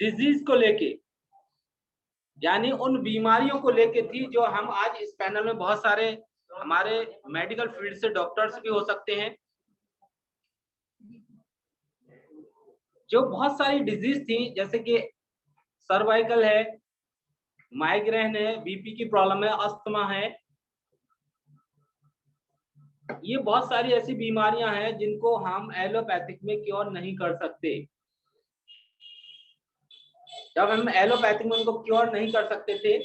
Disease को लेके, यानी उन बीमारियों को लेके थी जो हम आज इस पैनल में बहुत सारे हमारे मेडिकल फील्ड से डॉक्टर्स भी हो सकते हैं, जो बहुत सारी डिजीज थी, जैसे कि सर्वाइकल है, माइग्रेन है, बीपी की प्रॉब्लम है, अस्थमा है। ये बहुत सारी ऐसी बीमारियां हैं जिनको हम एलोपैथिक में क्योर नहीं कर सकते। जब हम एलोपैथिक में उनको क्योर नहीं कर सकते थे,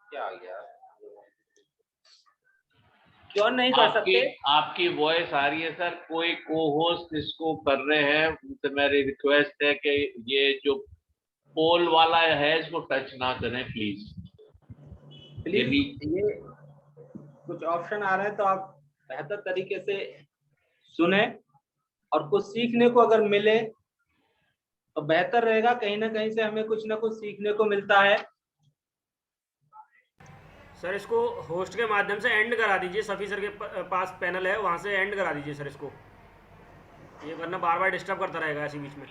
क्या आ गया, क्योर नहीं कर सकते। आपकी वॉइस आ रही है सर, कोई को-होस्ट इसको कर रहे हैं, उनसे मेरी रिक्वेस्ट है कि ये जो पोल वाला है इसको टच ना करें प्लीज। ये कुछ ऑप्शन आ रहे हैं तो आप बेहतर तरीके से सुने, और कुछ सीखने को अगर मिले तो बेहतर रहेगा। कहीं ना कहीं से हमें कुछ ना कुछ सीखने को मिलता है। सर इसको होस्ट के माध्यम से एंड करा दीजिए, सफ़ी सर के पास पैनल है, वहाँ से एंड करा दीजिए सर इसको, ये वरना बार बार डिस्टर्ब करता रहेगा ऐसे बीच में।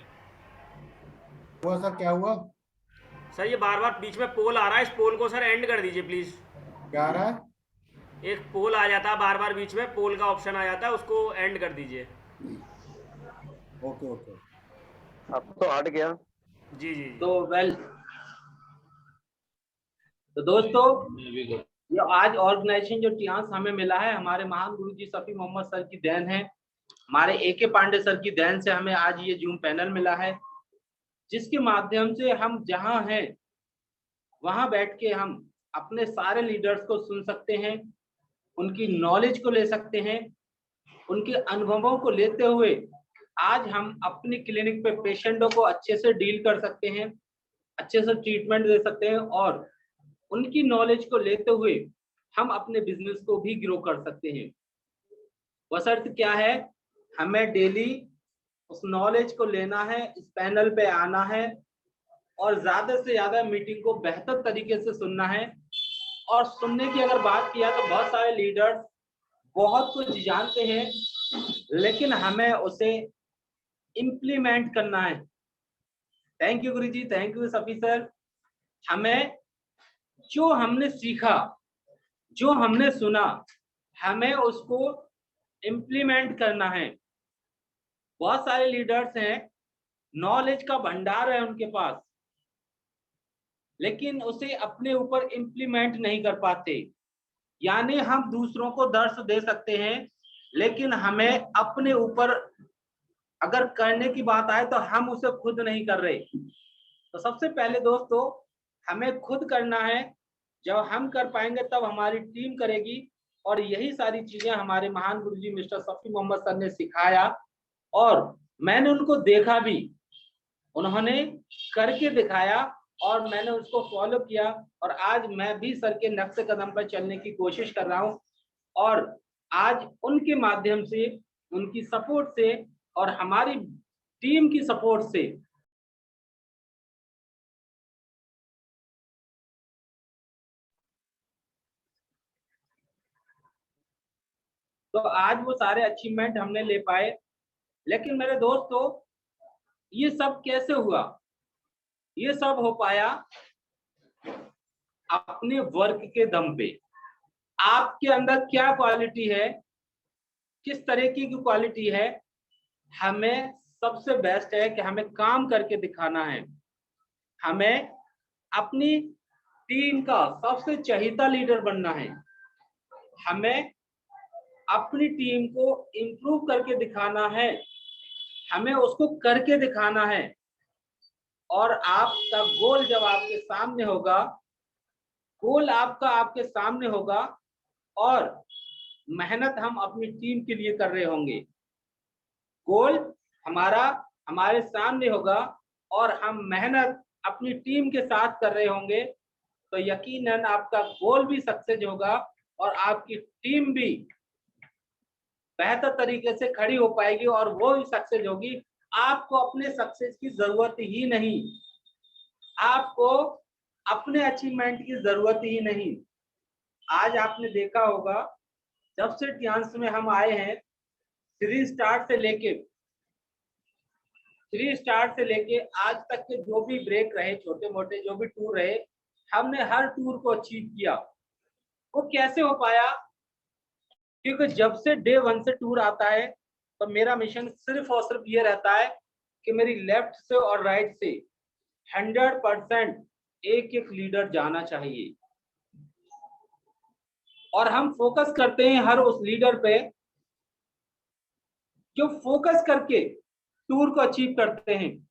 हुआ सर, क्या हुआ सर ये बार बार बीच में पोल आ रहा है, इस पोल को सर एंड कर दीजिए प्लीज़। क्या आ रहा है? एक पोल आ जाता है बार बार बीच में, पोल का ऑप्शन आ जाता है, उसको एंड कर दीजिए। ओके ओके, अब तो हट गया। जी जी। तो दोस्तों, ये आज ऑर्गेनाइजेशन जो टियांस हमें मिला है, हमारे महान गुरु जी सफी मोहम्मद सर की देन है, हमारे AK पांडे सर की देन से हमें आज ये जूम पैनल मिला है, जिसके माध्यम से हम जहां हैं वहां बैठ के हम अपने सारे लीडर्स को सुन सकते हैं, उनकी नॉलेज को ले सकते हैं, उनके अनुभवों को लेते हुए आज हम अपनी क्लिनिक पे पेशेंटों को अच्छे से डील कर सकते हैं, अच्छे से ट्रीटमेंट दे सकते हैं, और उनकी नॉलेज को लेते हुए हम अपने बिजनेस को भी ग्रो कर सकते हैं। बशर्त क्या है, हमें डेली उस नॉलेज को लेना है, इस पैनल पे आना है, और ज्यादा से ज्यादा मीटिंग को बेहतर तरीके से सुनना है। और सुनने की अगर बात किया तो बहुत सारे लीडर्स बहुत कुछ जानते हैं, लेकिन हमें उसे इम्प्लीमेंट करना है। Thank you Guruji, thank you Safi sir. हमें जो हमने सीखा, जो हमने सुना, हमें उसको इम्प्लीमेंट करना है। बहुत सारे लीडर्स हैं, नॉलेज का भंडार है उनके पास, लेकिन उसे अपने ऊपर इम्प्लीमेंट नहीं कर पाते। यानी हम दूसरों को दर्श दे सकते हैं, लेकिन हमें अपने ऊपर अगर करने की बात आए तो हम उसे खुद नहीं कर रहे। तो सबसे पहले दोस्तों, हमें खुद करना है। जब हम कर पाएंगे तब हमारी टीम करेगी, और यही सारी चीजें हमारे महान गुरुजी मिस्टर सफी मोहम्मद सर ने सिखाया, और मैंने उनको देखा भी, उन्होंने करके दिखाया, और मैंने उसको फॉलो किया, और आज मैं भी सर के नक्शे कदम पर चलने की कोशिश कर रहा हूं। और आज उनके माध्यम से, उनकी सपोर्ट से, और हमारी टीम की सपोर्ट से तो आज वो सारे अचीवमेंट हमने ले पाए। लेकिन मेरे दोस्तों, ये सब कैसे हुआ? ये सब हो पाया अपने वर्क के दम पे। आपके अंदर क्या क्वालिटी है, किस तरीके की क्वालिटी है, हमें सबसे बेस्ट है कि हमें काम करके दिखाना है। हमें अपनी टीम का सबसे चहीता लीडर बनना है। हमें अपनी टीम को इम्प्रूव करके दिखाना है, हमें उसको करके दिखाना है। और आपका गोल जब आपके सामने होगा, गोल आपका आपके सामने होगा, और मेहनत हम अपनी टीम के लिए कर रहे होंगे, गोल हमारा हमारे सामने होगा, और हम मेहनत अपनी टीम के साथ कर रहे होंगे, तो यकीनन आपका गोल भी सक्सेस होगा, और आपकी टीम भी बेहतर तरीके से खड़ी हो पाएगी, और वो भी सक्सेस होगी। आपको अपने सक्सेस की जरूरत ही नहीं, आपको अपने अचीवमेंट की जरूरत ही नहीं। आज आपने देखा होगा जब से टियांस में हम आए हैं, 3 स्टार से लेके आज तक के जो भी ब्रेक रहे, छोटे मोटे जो भी टूर रहे, हमने हर टूर को अचीव किया। वो कैसे हो पाया? क्योंकि जब से डे 1 से टूर आता है तो मेरा मिशन सिर्फ और सिर्फ ये रहता है कि मेरी लेफ्ट से और राइट से 100% एक एक लीडर जाना चाहिए, और हम फोकस करते हैं हर उस लीडर पे जो फोकस करके टूर को अचीव करते हैं।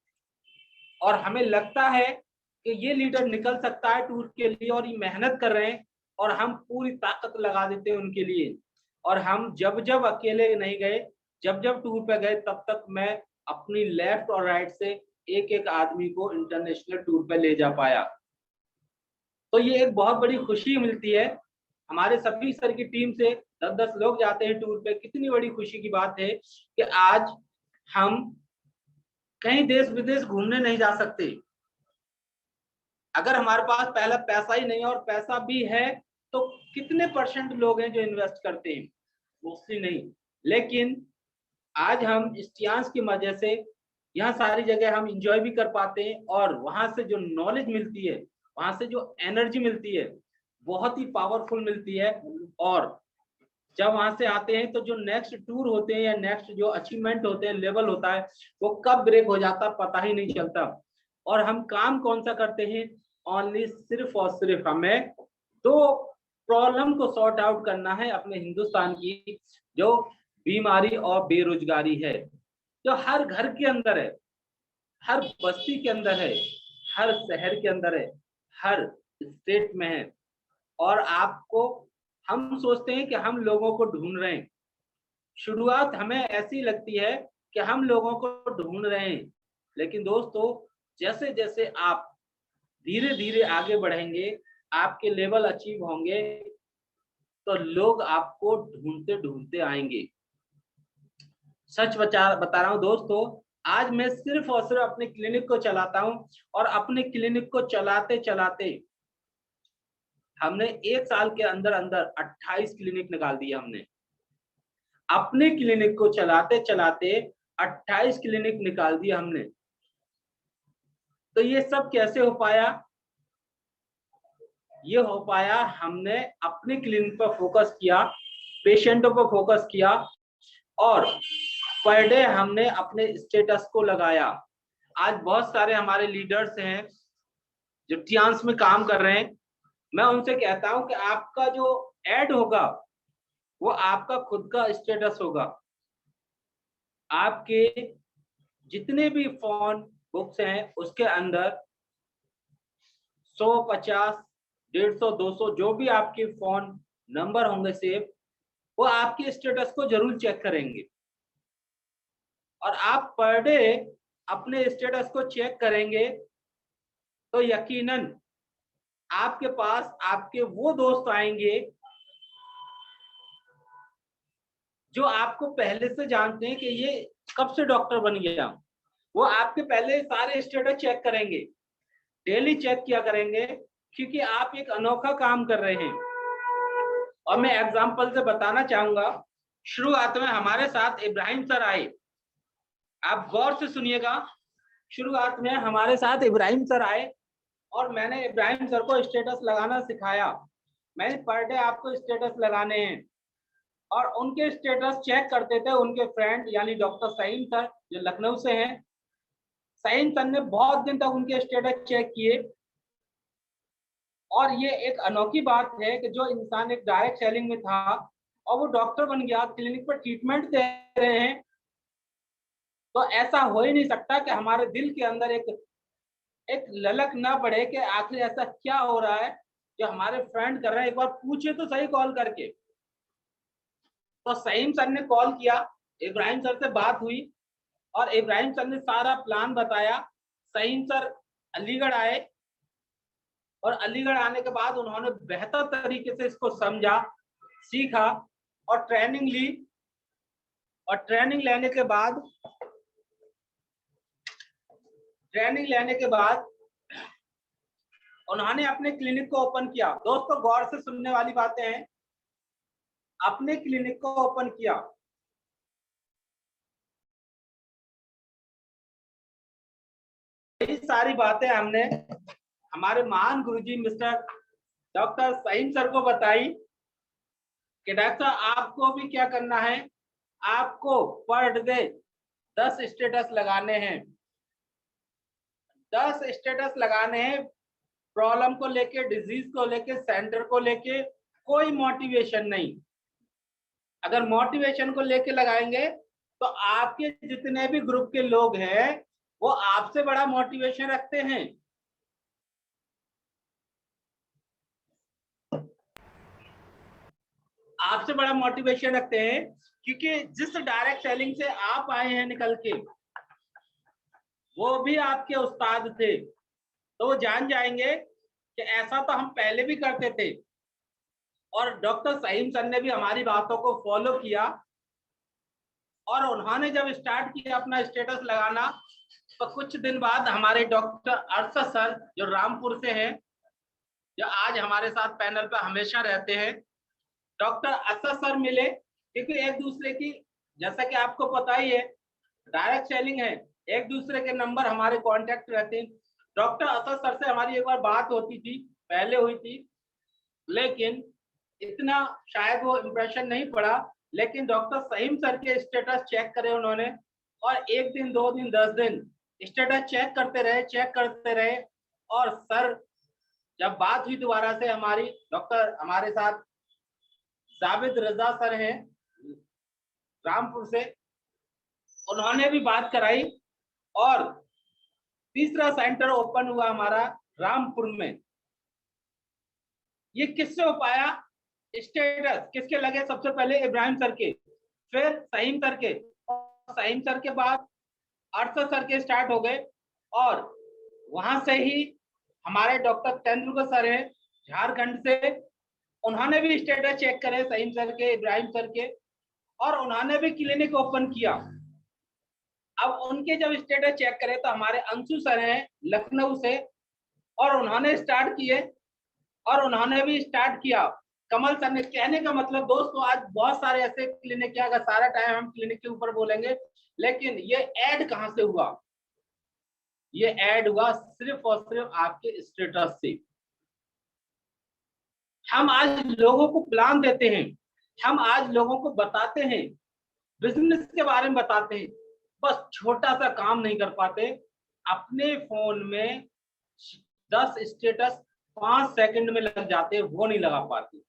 और हमें लगता है कि ये लीडर निकल सकता है टूर के लिए, और ये मेहनत कर रहे हैं, और हम पूरी ताकत लगा देते हैं उनके लिए। और हम जब जब अकेले नहीं गए, जब जब टूर पे गए, तब तक मैं अपनी लेफ्ट और राइट से एक एक आदमी को इंटरनेशनल टूर पे ले जा पाया। तो ये एक बहुत बड़ी खुशी मिलती है। हमारे सभी सर की टीम से 10-10 लोग जाते हैं टूर पे। कितनी बड़ी खुशी की बात है कि आज हम कहीं देश विदेश घूमने नहीं जा सकते। अगर हमारे पास पहला पैसा ही नहीं है, और पैसा भी है तो कितने % लोग हैं जो इन्वेस्ट करते हैं? मोस्टली नहीं। लेकिन आज हम इस टियांस की वजह से यहाँ सारी जगह हम इंजॉय भी कर पाते हैं, और वहां से जो नॉलेज मिलती है, वहां से जो एनर्जी मिलती है, बहुत ही पावरफुल मिलती है। और जब वहां से आते हैं तो जो नेक्स्ट टूर होते हैं या नेक्स्ट जो अचीवमेंट होते हैं, लेवल होता है, वो कब ब्रेक हो जाता पता ही नहीं चलता। और हम काम कौन सा करते हैं? ओनली सिर्फ और सिर्फ हमें 2 प्रॉब्लम को सॉर्ट आउट करना है अपने हिंदुस्तान की, जो बीमारी और बेरोजगारी है, जो हर घर के अंदर है, हर बस्ती के अंदर है, हर शहर के अंदर है, हर स्टेट में है। और आपको, हम सोचते हैं कि हम लोगों को ढूंढ रहे हैं। शुरुआत हमें ऐसी लगती है कि हम लोगों को ढूंढ रहे हैं, लेकिन दोस्तों जैसे जैसे आप धीरे धीरे आगे बढ़ेंगे, आपके लेवल अचीव होंगे, तो लोग आपको ढूंढते ढूंढते आएंगे। सच बता रहा हूं दोस्तों, आज मैं सिर्फ और सिर्फ अपने क्लिनिक को चलाता हूं, और अपने क्लिनिक को चलाते चलाते हमने 1 साल के अंदर अंदर 28 क्लिनिक निकाल दिए। हमने अपने क्लिनिक को चलाते चलाते 28 क्लिनिक निकाल दिए हमने। तो ये सब कैसे हो पाया? ये हो पाया, हमने अपने क्लिनिक पर फोकस किया, पेशेंटों पर फोकस किया, और पर डे हमने अपने स्टेटस को लगाया। आज बहुत सारे हमारे लीडर्स हैं जो टियांस में काम कर रहे हैं। मैं उनसे कहता हूं कि आपका जो ऐड होगा वो आपका खुद का स्टेटस होगा। आपके जितने भी फोन बुक्स हैं उसके अंदर 100, 50, 150, 200 जो भी आपके फोन नंबर होंगे सेव, वो आपके स्टेटस को जरूर चेक करेंगे। और आप पर डे अपने स्टेटस को चेक करेंगे तो यकीनन आपके पास आपके वो दोस्त आएंगे जो आपको पहले से जानते हैं कि ये कब से डॉक्टर बन गया। वो आपके पहले सारे स्टेटस चेक करेंगे, डेली चेक किया करेंगे, क्योंकि आप एक अनोखा काम कर रहे हैं। और मैं एग्जांपल से बताना चाहूंगा, शुरुआत में हमारे साथ इब्राहिम सर आए। आप गौर से सुनिएगा, शुरुआत में हमारे साथ इब्राहिम सर आए और मैंने इब्राहिम सर को स्टेटस लगाना सिखाया। मैंने पर डे आपको स्टेटस लगाने हैं, और उनके स्टेटस चेक करते थे उनके फ्रेंड यानी डॉक्टर सईम सर जो लखनऊ से हैं। सईम सर ने बहुत दिन तक उनके स्टेटस चेक किए। और ये एक अनोखी बात है कि जो इंसान एक डायरेक्ट सेलिंग में था और वो डॉक्टर बन गया, क्लिनिक पर ट्रीटमेंट दे रहे हैं, तो ऐसा हो ही नहीं सकता कि हमारे दिल के अंदर एक ललक ना बढ़े कि आखिर ऐसा क्या हो रहा है जो हमारे फ्रेंड कर रहे हैं, एक बार पूछे तो सही कॉल करके। तो सईम सर ने कॉल किया, इब्राहिम सर से बात हुई और इब्राहिम सर ने सारा प्लान बताया। सईम सर अलीगढ़ आए और अलीगढ़ आने के बाद उन्होंने बेहतर तरीके से इसको समझा, सीखा और ट्रेनिंग ली। और ट्रेनिंग लेने के बाद उन्होंने अपने क्लिनिक को ओपन किया। दोस्तों गौर से सुनने वाली बातें हैं। अपने क्लिनिक को ओपन किया। ये सारी बातें हमने हमारे महान गुरुजी मिस्टर डॉक्टर सहीम सर को बताई कि डॉक्टर आपको भी क्या करना है, आपको पर डे 10 स्टेटस लगाने हैं। 10 स्टेटस लगाने हैं, प्रॉब्लम को लेके, डिजीज को लेके, सेंटर को लेके, कोई मोटिवेशन नहीं। अगर मोटिवेशन को लेके लगाएंगे तो आपके जितने भी ग्रुप के लोग हैं वो आपसे बड़ा मोटिवेशन रखते हैं। आपसे बड़ा मोटिवेशन रखते हैं क्योंकि जिस डायरेक्ट सेलिंग से आप आए हैं निकल के, वो भी आपके उस्ताद थे, तो वो जान जाएंगे कि ऐसा तो हम पहले भी करते थे। और डॉक्टर सहीम सर ने भी हमारी बातों को फॉलो किया और उन्होंने जब स्टार्ट किया अपना स्टेटस लगाना तो कुछ दिन बाद हमारे डॉक्टर अरशद सर जो रामपुर से हैं, जो आज हमारे साथ पैनल पर हमेशा रहते हैं, डॉक्टर अरशद सर मिले क्योंकि एक दूसरे की, जैसा कि आपको पता ही है डायरेक्ट सेलिंग है, एक दूसरे के नंबर हमारे कांटेक्ट रहते हैं। डॉक्टर अरशद सर से हमारी एक बार बात होती थी, पहले हुई थी, लेकिन इतना शायद वो इम्प्रेशन नहीं पड़ा। लेकिन डॉक्टर सहीम सर के स्टेटस चेक करे उन्होंने और 1 दिन 2 दिन 10 दिन स्टेटस चेक करते रहे और सर जब बात हुई दोबारा से हमारी, डॉक्टर हमारे साथ जावेद रजा सर हैं रामपुर से, उन्होंने भी बात कराई और तीसरा सेंटर ओपन हुआ हमारा रामपुर में। ये किससे हो पाया? स्टेटस किसके लगे? सबसे पहले इब्राहिम सर के, फिर सहीम सर के, और सहीम सर के बाद अरशद सर के स्टार्ट हो गए और वहां से ही हमारे डॉक्टर तेंदुलकर सर हैं झारखंड से, उन्होंने भी स्टेटस चेक करे सहीम सर के, इब्राहिम सर के, और उन्होंने भी क्लिनिक ओपन किया। अब उनके जब स्टेटस चेक करे तो हमारे अंशु सर हैं लखनऊ से और उन्होंने स्टार्ट किए और उन्होंने भी स्टार्ट किया। कमल सर ने, कहने का मतलब दोस्तों आज बहुत सारे ऐसे क्लिनिक है, अगर सारा टाइम हम क्लिनिक के ऊपर बोलेंगे, लेकिन ये ऐड कहां से हुआ? ये ऐड हुआ सिर्फ और सिर्फ आपके स्टेटस से। हम आज लोगों को प्लान देते हैं, हम आज लोगों को बताते हैं, बिजनेस के बारे में बताते हैं, बस छोटा सा काम नहीं कर पाते। अपने फोन में 10 स्टेटस 5 सेकंड में लग जाते हैं, वो नहीं लगा पाते।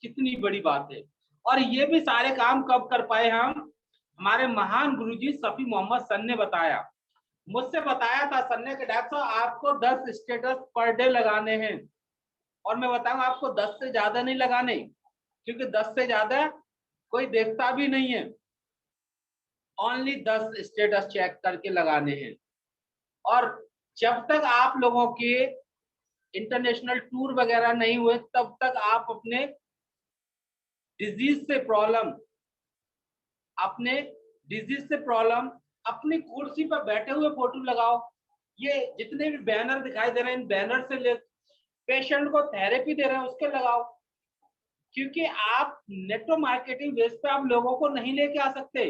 कितनी बड़ी बात है। और ये भी सारे काम कब कर पाए हम? हमारे महान गुरुजी सफी मोहम्मद सर ने बताया, मुझसे बताया था सर ने कि डॉक्टर साहब आपको 10 स्टेटस पर डे लगाने हैं। और मैं बताऊं आपको 10 से ज्यादा नहीं लगाने, क्योंकि 10 से ज्यादा कोई देखता भी नहीं है। ओनली 10 स्टेटस चेक करके लगाने हैं। और जब तक आप लोगों के इंटरनेशनल टूर वगैरह नहीं हुए तब तक आप अपने डिजीज से प्रॉब्लम, अपनी कुर्सी पर बैठे हुए फोटो लगाओ। ये जितने भी बैनर दिखाई दे रहे हैं, इन बैनर से ले पेशेंट को थेरेपी दे रहे हैं उसके लगाओ, क्योंकि आप नेटो मार्केटिंग बेस पे आप लोगों को नहीं लेके आ सकते।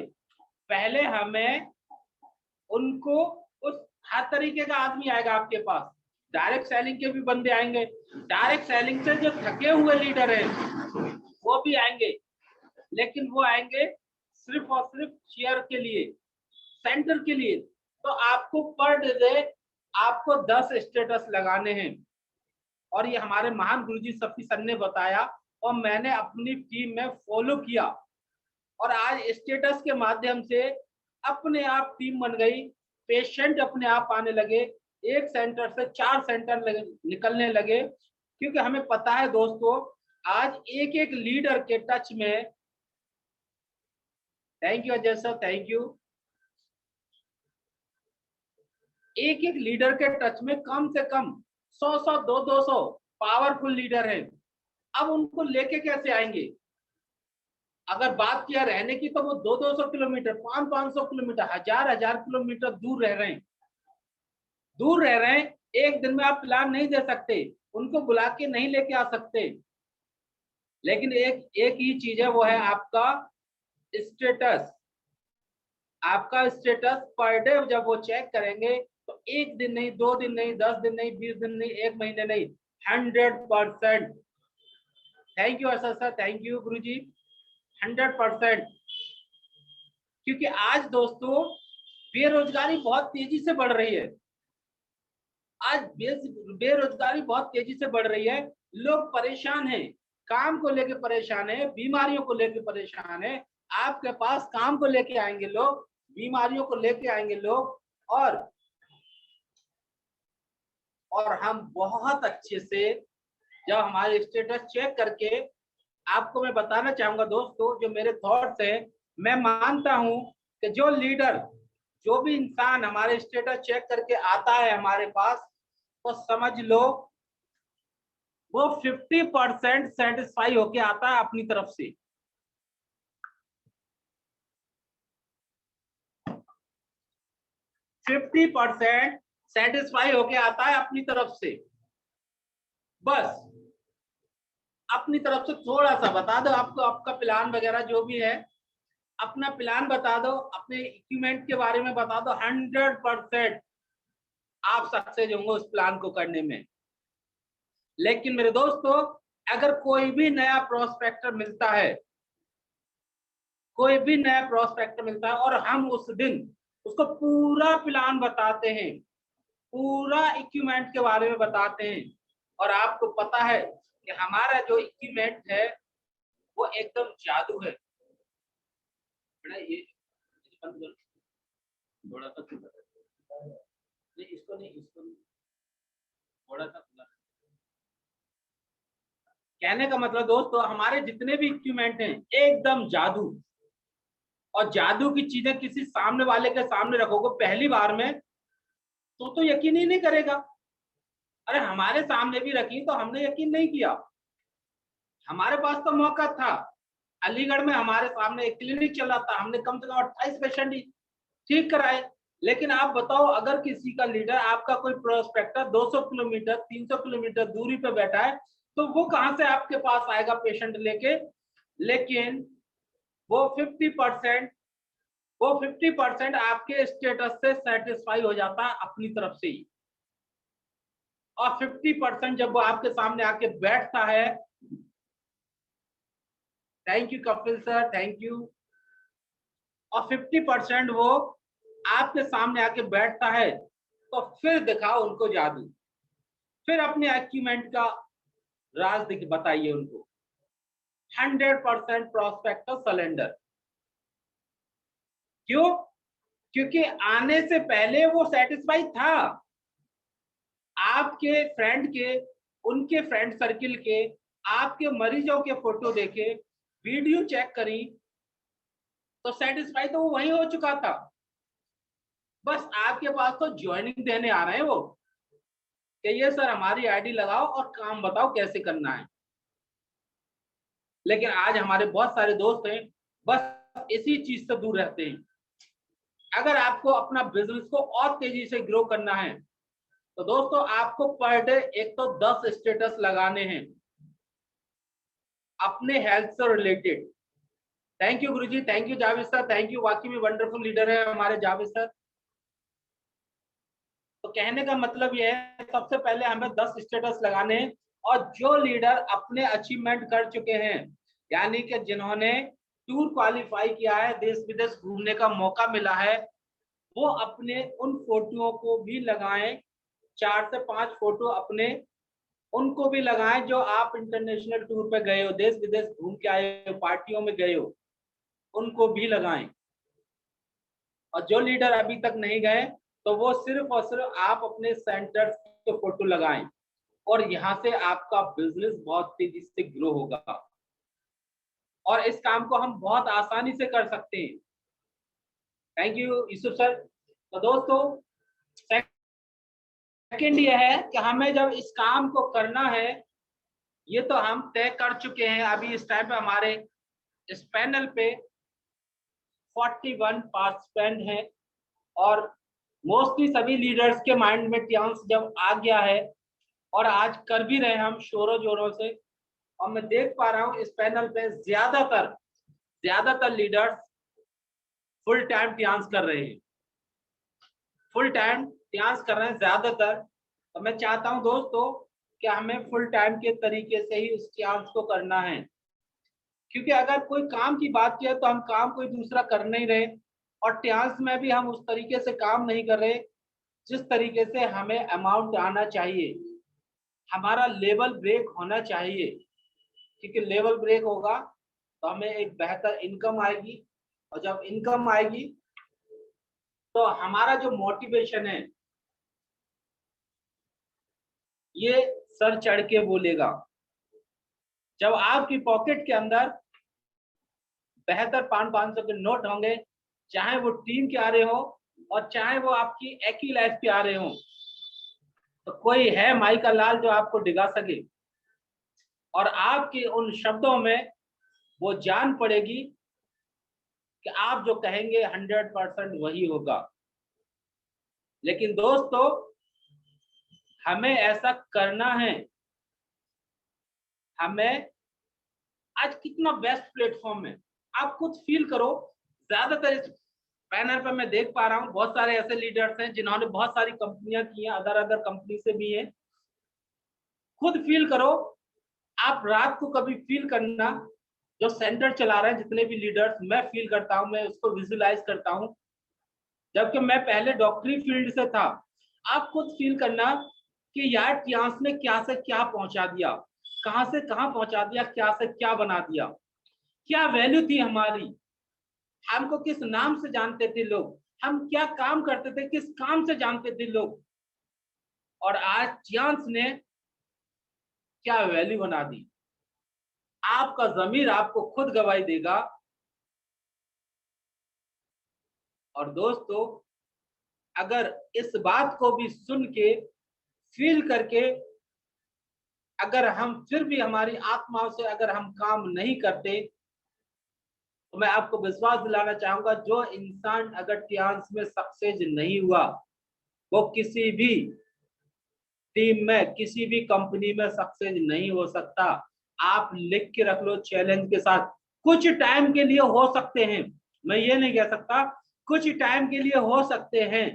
पहले हमें उनको उस हर तरीके का आदमी आएगा आपके पास, डायरेक्ट सेलिंग के भी बंदे आएंगे, डायरेक्ट सेलिंग से जो थके हुए लीडर हैं वो भी आएंगे, लेकिन वो आएंगे सिर्फ और सिर्फ शेयर के लिए, सेंटर के लिए। तो आपको पर डे आपको 10 स्टेटस लगाने हैं और ये हमारे महान गुरुजी सफी सर ने बताया और मैंने अपनी टीम में फॉलो किया और आज स्टेटस के माध्यम से अपने आप टीम बन गई, पेशेंट अपने आप आने लगे, 1 सेंटर से 4 सेंटर निकलने लगे, क्योंकि हमें पता है दोस्तों आज एक एक लीडर के टच में, thank you Ajay sir, thank you, एक एक लीडर के टच में कम से कम 100 200 पावरफुल लीडर हैं। अब उनको लेके कैसे आएंगे? अगर बात किया रहने की तो वो 200 किलोमीटर, 500 किलोमीटर, 1000 किलोमीटर दूर रह रहे हैं। एक दिन में आप प्लान नहीं दे सकते, उनको बुला के नहीं लेके आ सकते। लेकिन एक ही चीज है, वो है आपका स्टेटस। आपका स्टेटस पर डे जब वो चेक करेंगे तो 1 दिन नहीं, 2 दिन नहीं, 10 दिन नहीं, 20 दिन नहीं, 1 महीने नहीं, 100%। Thank you Asad sir, thank you गुरु जी। 100%। क्योंकि आज दोस्तों बेरोजगारी बहुत तेजी से बढ़ रही है। आज बेरोजगारी बहुत तेजी से बढ़ रही है। लोग परेशान हैं, काम को लेके परेशान है, बीमारियों को लेके परेशान है। आपके पास काम को लेके आएंगे लोग, बीमारियों को लेके आएंगे लोग, और हम बहुत अच्छे से जब हमारे स्टेटस चेक करके, आपको मैं बताना चाहूंगा दोस्तों, जो मेरे थॉट्स हैं, मैं मानता हूं कि जो लीडर, जो भी इंसान हमारे स्टेटस चेक करके आता है हमारे पास, तो समझ लो वो 50% सेटिस्फाई होके आता है अपनी तरफ से। 50% सेटिस्फाई होके आता है अपनी तरफ से। बस अपनी तरफ से थोड़ा सा बता दो, आपको आपका प्लान वगैरह जो भी है, अपना प्लान बता दो, अपने इक्विपमेंट के बारे में बता दो, 100% आप सक्सेस होंगे उस प्लान को करने में। लेकिन मेरे दोस्तों, अगर कोई भी नया प्रोस्पेक्टर मिलता है, कोई भी नया प्रोस्पेक्टर मिलता है और हम उस दिन उसको पूरा प्लान बताते हैं, पूरा इक्विपमेंट के बारे में बताते हैं, और आपको पता है कि हमारा जो इक्विपमेंट है वो एकदम जादू है। ये थोड़ा सा नहीं, इसको नहीं, इसको नहीं, थोड़ा सा खुला। कहने का मतलब दोस्तों, हमारे जितने भी इक्विपमेंट हैं एकदम जादू। और जादू की चीजें किसी सामने वाले के सामने रखोगे पहली बार में तो यकीन ही नहीं करेगा। अरे हमारे सामने भी रखी तो हमने यकीन नहीं किया। हमारे पास तो मौका था, अलीगढ़ में हमारे सामने एक क्लिनिक चला था, हमने कम से कम 28 पेशेंट ठीक कराए। लेकिन आप बताओ, अगर किसी का लीडर, आपका कोई प्रोस्पेक्टर 200 किलोमीटर 300 किलोमीटर दूरी पे बैठा है, तो वो कहां से आपके पास आएगा पेशेंट लेके? लेकिन वो 50% आपके स्टेटस से सेटिस्फाई हो जाता है अपनी तरफ से ही। और 50% जब वो आपके सामने आके बैठता है, thank you Kapil sir, thank you. और 50% वो आपके सामने आके बैठता है, तो फिर दिखाओ उनको जादू, फिर अपने इक्विपमेंट का राज बताइए उनको। 100% प्रोस्पेक्टर सलेंडर। क्यों? क्योंकि आने से पहले वो सेटिस्फाई था। आपके फ्रेंड के, उनके फ्रेंड सर्किल के, आपके मरीजों के फोटो देखे, वीडियो चेक करी, तो सेटिस्फाई तो वो वही हो चुका था। बस आपके पास तो ज्वाइनिंग देने आ रहे हैं वो, कि ये सर हमारी आईडी लगाओ और काम बताओ कैसे करना है। लेकिन आज हमारे बहुत सारे दोस्त हैं बस इसी चीज से दूर रहते हैं। अगर आपको अपना बिजनेस को और तेजी से ग्रो करना है, तो दोस्तों आपको पर डे एक तो 10 स्टेटस लगाने हैं अपने हेल्थ से related. Thank you Guruji, thank you Javed sir, thank you. वाकई में वंडरफुल लीडर है हमारे जावेद सर। तो कहने का मतलब यह है, सबसे पहले हमें 10 स्टेटस लगाने हैं। और जो लीडर अपने अचीवमेंट कर चुके हैं, यानी कि जिन्होंने टूर क्वालिफाई किया है, देश विदेश घूमने का मौका मिला है, वो अपने उन फोटोओं को भी लगाएं। 4 से 5 फोटो अपने उनको भी लगाएं जो आप इंटरनेशनल टूर पे गए हो, देश विदेश घूम के आए हो, पार्टियों में गए हो, उनको भी लगाएं। और जो लीडर अभी तक नहीं गए, तो वो सिर्फ और सिर्फ आप अपने सेंटर के फोटो लगाएं, और यहाँ से आपका बिजनेस बहुत तेजी से ग्रो होगा। और इस काम को हम बहुत आसानी से कर सकते हैं। Thank you Yusuf sir. तो दोस्तों, सेकंड ये है कि हमें जब इस काम को करना है, ये तो हम तय कर चुके हैं। अभी इस टाइम पे हमारे इस पैनल पे 41 पार्टिसिपेंट हैं, और मोस्टली सभी लीडर्स के माइंड में टियांस जब आ गया है, और आज कर भी रहे हैं हम शोरों जोरों से, और मैं देख पा रहा हूँ इस पैनल पे ज्यादातर लीडर्स फुल टाइम ट्यांस कर रहे हैं, फुल टाइम ट्यांस कर रहे हैं ज्यादातर। तो मैं चाहता हूं दोस्तों कि हमें फुल टाइम के तरीके से ही उस ट्यांस को करना है, क्योंकि अगर कोई काम की बात किया तो हम काम कोई दूसरा कर नहीं रहे, और ट्यांस में भी हम उस तरीके से काम नहीं कर रहे जिस तरीके से हमें अमाउंट आना चाहिए। हमारा लेवल ब्रेक होना चाहिए, क्योंकि लेवल ब्रेक होगा तो हमें एक बेहतर इनकम आएगी, और जब इनकम आएगी तो हमारा जो मोटिवेशन है ये सर चढ़ के बोलेगा। जब आपकी पॉकेट के अंदर बेहतर 500 के नोट होंगे, चाहे वो टीम के आ रहे हो और चाहे वो आपकी एक ही लाइफ के आ रहे हो, तो कोई है माई का लाल जो आपको डिगा सके, और आपके उन शब्दों में वो जान पड़ेगी कि आप जो कहेंगे 100% वही होगा। लेकिन दोस्तों हमें ऐसा करना है। हमें आज कितना बेस्ट प्लेटफॉर्म है, आप खुद फील करो। ज्यादातर इस पैनल पर मैं देख पा रहा हूँ बहुत सारे ऐसे लीडर्स हैं जिन्होंने बहुत सारी कंपनियां की हैं, अदर कंपनी से भी हैं। खुद फील करो, आप रात को कभी फील करना, जो सेंटर चला रहे हैं जितने भी लीडर्स, मैं फील करता हूँ, मैं उसको विजुलाइज करता हूँ, जबकि मैं पहले डॉक्टरी फील्ड से था। आप खुद फील करना कि यार ट्यांस ने क्या से क्या पहुंचा दिया, कहां से कहां पहुंचा दिया, क्या से क्या बना दिया, क्या वैल्यू थी हमारी, हमको किस नाम से जानते थे लोग, हम क्या काम करते थे, किस काम से जानते थे लोग, और आज ट्यांस ने क्या वैल्यू बना दी। आपका जमीर आपको खुद गवाही देगा। और दोस्तों अगर इस बात को भी सुन के फील करके अगर हम फिर भी हमारी आत्माओं से अगर हम काम नहीं करते, तो मैं आपको विश्वास दिलाना चाहूंगा, जो इंसान अगर ट्यांस में सक्सेस नहीं हुआ वो किसी भी टीम में, किसी भी कंपनी में सक्सेस नहीं हो सकता। आप लिख के रख लो चैलेंज के साथ, कुछ टाइम के लिए हो सकते हैं, मैं ये नहीं कह सकता, कुछ टाइम के लिए हो सकते हैं,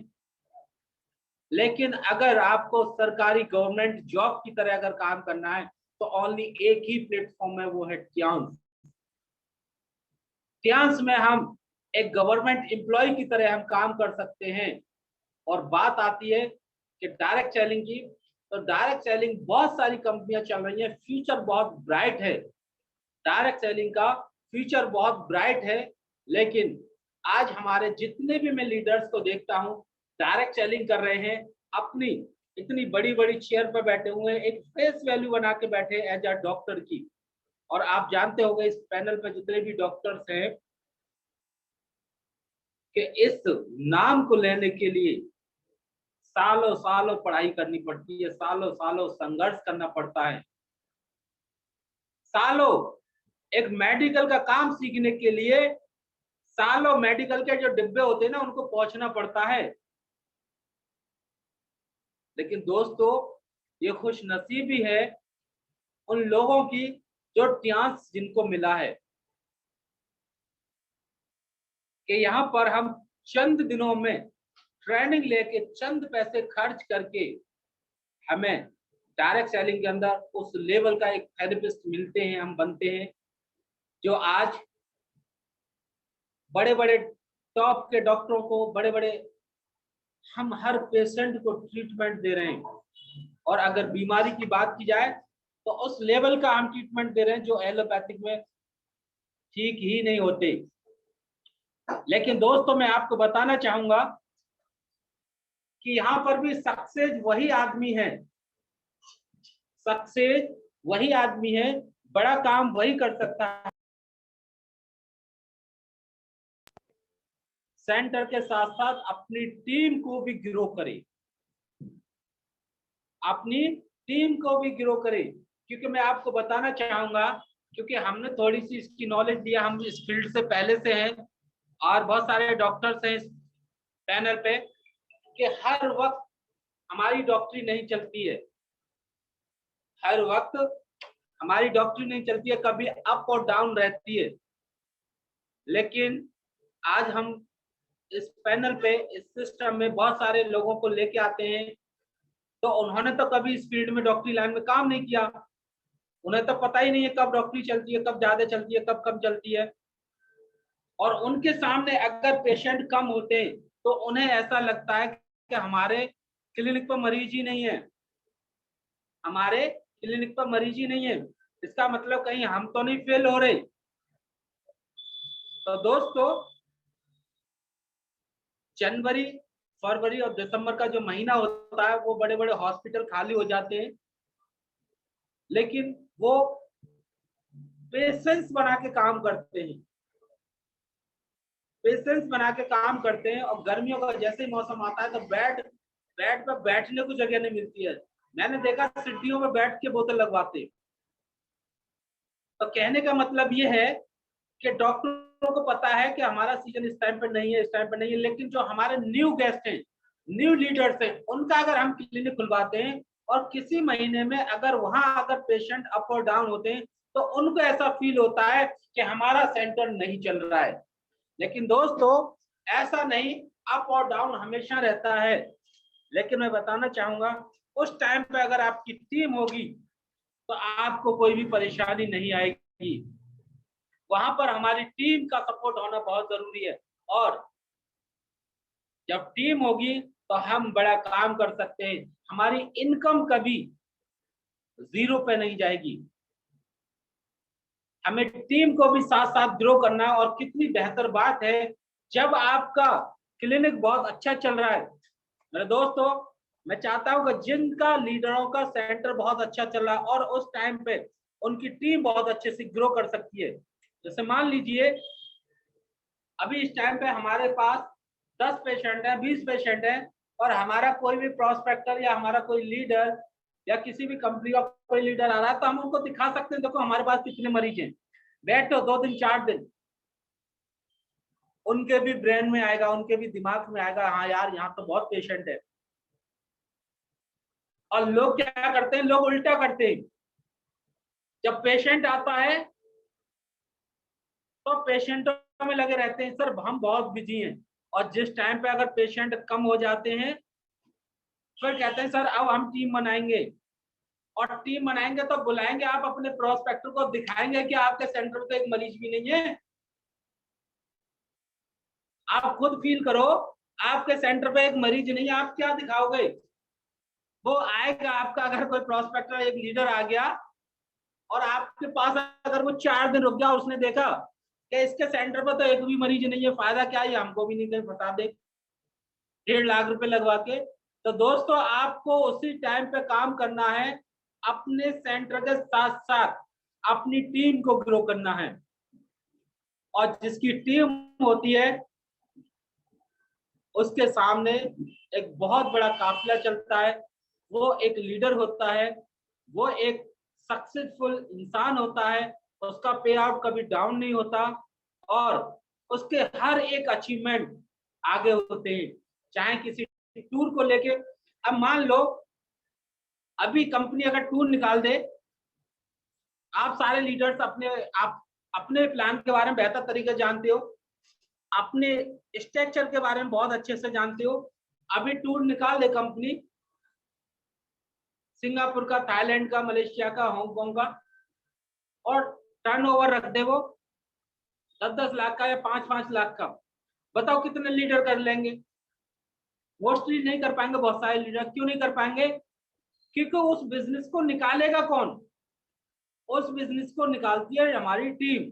लेकिन अगर आपको सरकारी गवर्नमेंट जॉब की तरह अगर काम करना है तो ओनली एक ही प्लेटफॉर्म है, वो है ट्यांस। ट्यांस में हम एक गवर्नमेंट एम्प्लॉय की तरह हम काम कर सकते हैं। और बात आती है कि डायरेक्ट सेलिंग की, तो डायरेक्ट सेलिंग बहुत सारी कंपनियां चल रही हैं, फ्यूचर बहुत ब्राइट है, डायरेक्ट सेलिंग का फ्यूचर बहुत ब्राइट है। लेकिन आज हमारे जितने भी मैं लीडर्स को देखता हूं डायरेक्ट सेलिंग कर रहे हैं, अपनी इतनी बड़ी बड़ी चेयर पर बैठे हुए हैं, एक फेस वैल्यू बना के बैठे एज अ डॉक्टर की। और आप जानते होंगे इस पैनल पर जितने भी डॉक्टर्स हैं कि इस नाम को लेने के लिए सालों सालों पढ़ाई करनी पड़ती है, सालों सालों संघर्ष करना पड़ता है, सालों एक मेडिकल का काम सीखने के लिए सालों मेडिकल के जो डिब्बे होते हैं ना उनको पहुंचना पड़ता है। लेकिन दोस्तों ये खुश नसीबी है उन लोगों की जो ट्यांस जिनको मिला है कि यहाँ पर हम चंद दिनों में ट्रेनिंग लेके चंद पैसे खर्च करके हमें डायरेक्ट सेलिंग के अंदर उस लेवल का एक थेरेपिस्ट मिलते हैं, हम बनते हैं, जो आज बड़े बड़े टॉप के डॉक्टरों को, बड़े बड़े हम हर पेशेंट को ट्रीटमेंट दे रहे हैं। और अगर बीमारी की बात की जाए तो उस लेवल का हम ट्रीटमेंट दे रहे हैं जो एलोपैथिक में ठीक ही नहीं होते। लेकिन दोस्तों मैं आपको बताना चाहूंगा कि यहाँ पर भी सक्सेस वही आदमी है, सक्सेस वही आदमी है, बड़ा काम वही कर सकता है। सेंटर के साथ साथ अपनी टीम को भी ग्रो करे, अपनी टीम को भी ग्रो करे। क्योंकि मैं आपको बताना चाहूंगा, क्योंकि हमने थोड़ी सी इसकी नॉलेज लिया, हम इस फील्ड से पहले से हैं और बहुत सारे डॉक्टर्स हैं इस पैनल पे, कि हर वक्त हमारी डॉक्टरी नहीं चलती है, हर वक्त हमारी डॉक्टरी नहीं चलती है, कभी अप और डाउन रहती है। लेकिन आज हम इस पैनल पे, इस सिस्टम में बहुत सारे लोगों को लेके आते हैं, तो उन्होंने तो कभी इस फील्ड में डॉक्टरी लाइन में काम नहीं किया, उन्हें तो पता ही नहीं है कब डॉक्टरी चलती है, कब ज्यादा चलती है, कब कम चलती है। और उनके सामने अगर पेशेंट कम होते हैं तो उन्हें ऐसा लगता है कि हमारे क्लिनिक पर मरीज ही नहीं है, हमारे क्लिनिक पर मरीज ही नहीं है, इसका मतलब कहीं हम तो नहीं फेल हो रहे। तो दोस्तों, जनवरी, फरवरी और दिसंबर का जो महीना होता है वो बड़े बड़े हॉस्पिटल खाली हो जाते हैं, लेकिन वो पेशेंस बना के काम करते हैं, पेशेंस बना के काम करते हैं। और गर्मियों का जैसे ही मौसम आता है तो बेड पर बैठने को जगह नहीं मिलती है। मैंने देखा सीढ़ियों में बैठ के बोतल लगवाते। तो कहने का मतलब ये है कि डॉक्टरों को पता है कि हमारा सीजन इस टाइम पर नहीं है, इस टाइम पर नहीं है, लेकिन जो हमारे न्यू गेस्ट हैं, न्यू लीडर्स हैं, उनका अगर हम क्लिनिक खुलवाते हैं और किसी महीने में अगर वहां अगर पेशेंट अप और डाउन होते हैं तो उनको ऐसा फील होता है कि हमारा सेंटर नहीं चल रहा है। लेकिन दोस्तों, ऐसा नहीं, अप और डाउन हमेशा रहता है। लेकिन मैं बताना चाहूंगा, उस टाइम पे अगर आपकी टीम होगी तो आपको कोई भी परेशानी नहीं आएगी। वहां पर हमारी टीम का सपोर्ट होना बहुत जरूरी है, और जब टीम होगी तो हम बड़ा काम कर सकते हैं। हमारी इनकम कभी जीरो पे नहीं जाएगी। हमें टीम को भी साथ साथ ग्रो करना है। और कितनी बेहतर बात है जब आपका क्लिनिक बहुत अच्छा चल रहा है। मेरे दोस्तों, मैं चाहता हूं कि जिनका लीडरों का सेंटर बहुत अच्छा चल रहा है और उस टाइम पे उनकी टीम बहुत अच्छे से ग्रो कर सकती है। जैसे मान लीजिए अभी इस टाइम पे हमारे पास 10 पेशेंट है, 20 पेशेंट है, और हमारा कोई भी प्रोस्पेक्टर या हमारा कोई लीडर या किसी भी कंपनी का कोई लीडर आ रहा है तो हम उनको दिखा सकते हैं, देखो हमारे पास कितने मरीज हैं। बैठो 2 दिन 4 दिन, उनके भी ब्रेन में आएगा, उनके भी दिमाग में आएगा, हाँ यार यहाँ तो बहुत पेशेंट है। और लोग क्या करते हैं, लोग उल्टा करते हैं। जब पेशेंट आता है तो पेशेंटों में लगे रहते हैं, सर हम बहुत बिजी हैं। और जिस टाइम पे अगर पेशेंट कम हो जाते हैं फिर कहते हैं सर अब हम टीम बनाएंगे। और टीम बनाएंगे तो बुलाएंगे, आप अपने प्रोस्पेक्टर को दिखाएंगे कि आपके सेंटर में तो एक मरीज भी नहीं है। आप खुद फील करो, आपके सेंटर पे एक मरीज नहीं है, आप क्या दिखाओगे? वो आएगा आपका, अगर कोई प्रोस्पेक्टर एक लीडर आ गया और आपके पास अगर वो 4 दिन रुक गया, उसने देखा कि इसके सेंटर पर तो एक भी मरीज नहीं है, फायदा क्या है, हमको भी नहीं कहीं फंसा दे 1.5 लाख रुपए लगवा के। तो दोस्तों, आपको उसी टाइम पे काम करना है, अपने सेंटर के साथ साथ अपनी टीम को ग्रो करना है। और जिसकी टीम होती है उसके सामने एक बहुत बड़ा काफिला चलता है, वो एक लीडर होता है, वो एक सक्सेसफुल इंसान होता है, उसका पे आउट कभी डाउन नहीं होता और उसके हर एक अचीवमेंट आगे होते हैं। चाहे किसी टूर को लेके, अब मान लो अभी कंपनी अगर टूर निकाल दे, आप सारे लीडर्स आप अपने प्लान के बारे में बेहतर तरीके से जानते हो, अपने स्ट्रक्चर के बारे में बहुत अच्छे से जानते हो। अभी टूर निकाल दे कंपनी, सिंगापुर का, थाईलैंड का, मलेशिया का, हांगकांग का, और टर्नओवर रख दे वो 10-10 लाख का या 5-5 लाख का, बताओ कितने लीडर कर लेंगे? मोस्टली नहीं कर पाएंगे। बहुत सारे लीडर क्यों नहीं कर पाएंगे? क्योंकि उस बिजनेस को निकालेगा कौन? उस बिजनेस को निकालती है हमारी टीम,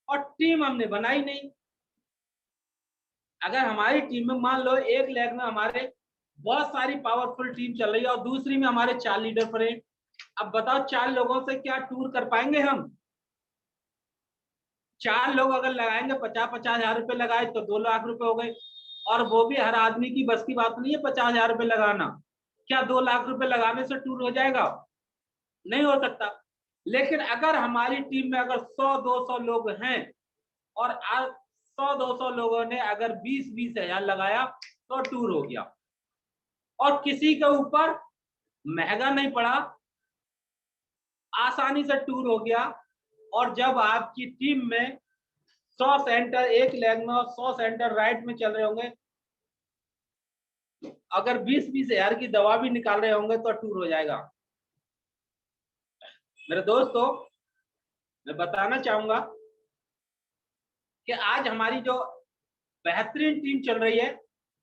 और टीम हमने बनाई नहीं। अगर हमारी टीम में मान लो एक लेग में हमारे बहुत सारी पावरफुल टीम चल रही है और दूसरी में हमारे 4 लीडर पड़े, अब बताओ 4 लोगों से क्या टूर कर पाएंगे हम? 4 लोग अगर लगाएंगे, 50-50 हजार रुपए लगाए तो 2 लाख रुपए हो गए। और वो भी हर आदमी की बस की बात नहीं है 50 हजार रुपए लगाना। क्या 2 लाख रुपए लगाने से टूर हो जाएगा? नहीं हो सकता। लेकिन अगर हमारी टीम में अगर 100-200 लोग हैं और 100-200 लोगों ने अगर 20-20 हजार लगाया तो टूर हो गया, और किसी के ऊपर महंगा नहीं पड़ा, आसानी से टूर हो गया। और जब आपकी टीम में 100 सेंटर एक लेग में और 100 सेंटर राइट में चल रहे होंगे, अगर 20-20 हजार की दवा भी निकाल रहे होंगे तो टूर हो जाएगा। मेरे दोस्तों, मैं बताना चाहूंगा कि आज हमारी जो बेहतरीन टीम चल रही है,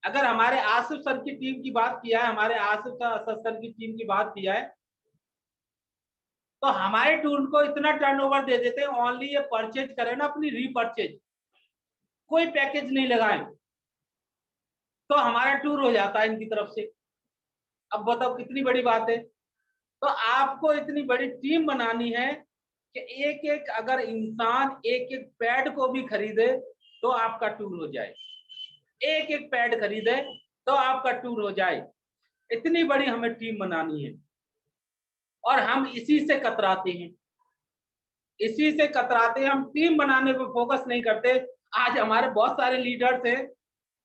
अगर हमारे आसिफ सर की टीम की बात किया है, हमारे आसिफ सर की टीम की बात किया है, तो हमारे टूर को इतना टर्नओवर दे देते हैं, ओनली ये परचेज करें ना, अपनी रीपरचेज, कोई पैकेज नहीं लगाएं तो हमारा टूर हो जाता है इनकी तरफ से। अब बताओ कितनी बड़ी बात है। तो आपको इतनी बड़ी टीम बनानी है कि एक एक अगर इंसान एक एक पैड को भी खरीदे तो आपका टूर हो जाए, एक एक पैड खरीदे तो आपका टूर हो जाए। इतनी बड़ी हमें टीम बनानी है और हम इसी से कतराते हैं, इसी से कतराते हैं। हम टीम बनाने पर फोकस नहीं करते। आज हमारे बहुत सारे लीडर्स हैं,